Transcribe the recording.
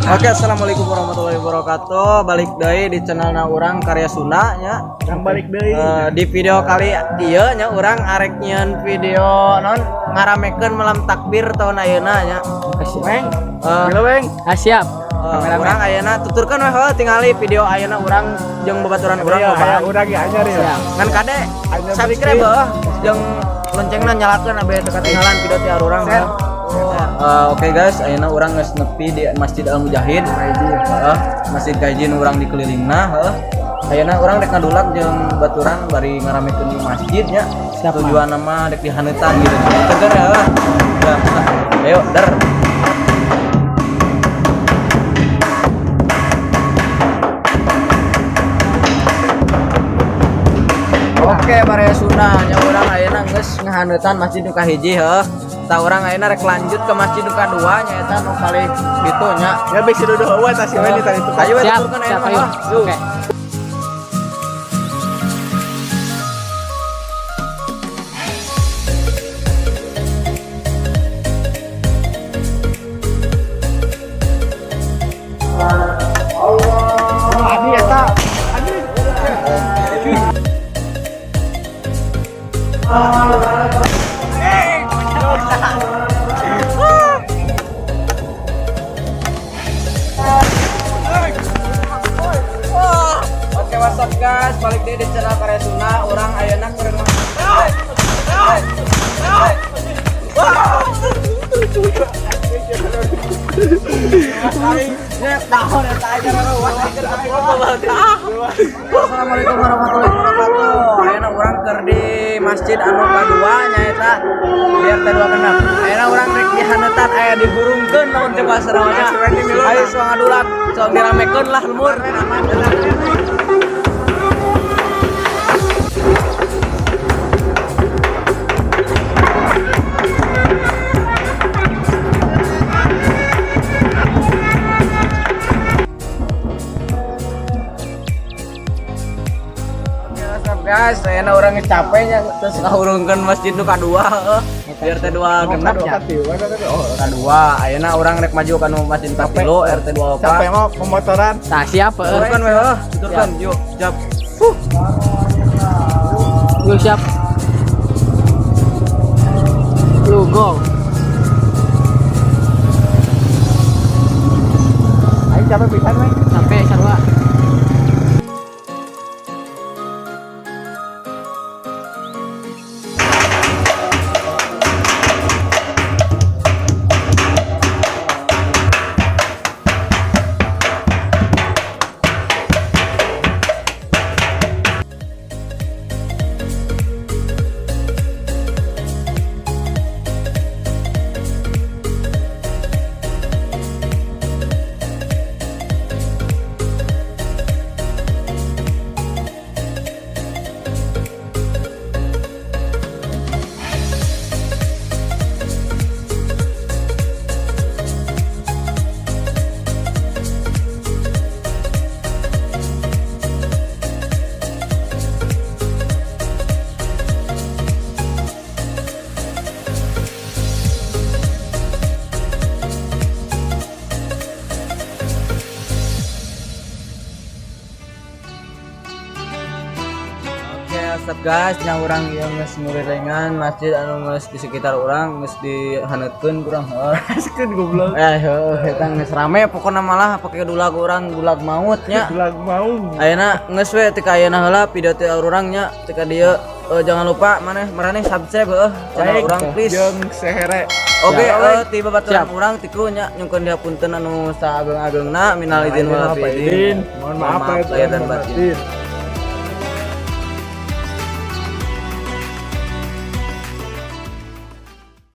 Oke, assalamualaikum warahmatullahi wabarakatuh. Balik deui di channelna urang Karya Sunda nya. Yang balik deui. Di video kali ieu nya urang arek nyieun video non ngaramekeun malam takbir tahun ayeuna nya. Weng. Beng. Siap. Urang ayeuna tuturkeun we heuh tingali video ayeuna urang jeung babaturan urang Aya urang ge anyar ya. Ngan kade sabikre beuh jeung loncengna nyalakeun abe teu katinggalan video ti urang. Oke guys, ayeuna urang geus nepi di Masjid Al Mujahid. Masjid Kaijin urang dikelilingna. Ayeuna urang rek ngadulak jeung baturan bari ngaramekeun di masjid nya. Tujuan nama rek dihaneutan gitu. Tegar ya. Ayo, dar. Oke, Karya Sunda nya urang ayeuna geus ngahaneutan masjid nu kahiji heuh. Tah urang ayeuna rek lanjut ke masjid nu kadua nya eta nu kali kitu nya. Ya bek sido eueuh tah si Weni tadi itu. Ayo we Siap, tuturkeun siap, ayeuna. ayo. Oke. Adi eta. Oke, what's up guys? Balik deui di channel Karya Sunda. Urang ayeuna keur Assalamualaikum warahmatullahi wabarakatuh. Ayeuna urang keur di masjid anu kadua nya eta biar teh dua kenap. Ayeuna urang rek dihaneutan aya digurungkeun naon teh bahasa nya. Ayo sok ngadulak, sok diramekeun lah lemur. Guys, ayeuna urang geus capek nya terus ngahurungkeun masjid nu kadua heuh. Biar teh dua genep nya. Kadua, ayeuna urang rek maju ka nu masjid katilu RT 24. Capek mah pemotoran. Tah siap. Tuturkeun we heuh, tuturkeun yuk, siap. Yuk siap. Lu go. Aing capek pisan we. Sampai sarua. What's up guys, nya urang yang geus ngurilengan masjid anu geus di sekitar urang geus dihaneuteun kurang heuh. Askeun goblok. Heuh eta geus rame pokona malah pake dulag urang dulag maut nya. Dulag mau. Ayeuna geus we tika ayeuna heula video ti urang nya tika dieu jangan lupa maraneh subscribe heuh channel urang please. Jeung sehere. Oke, ti babaturan urang ti kru nya nyungkeun dihapunten anu saageng-agengna minal izin wal faizin. Mohon maaf lahir dan batin.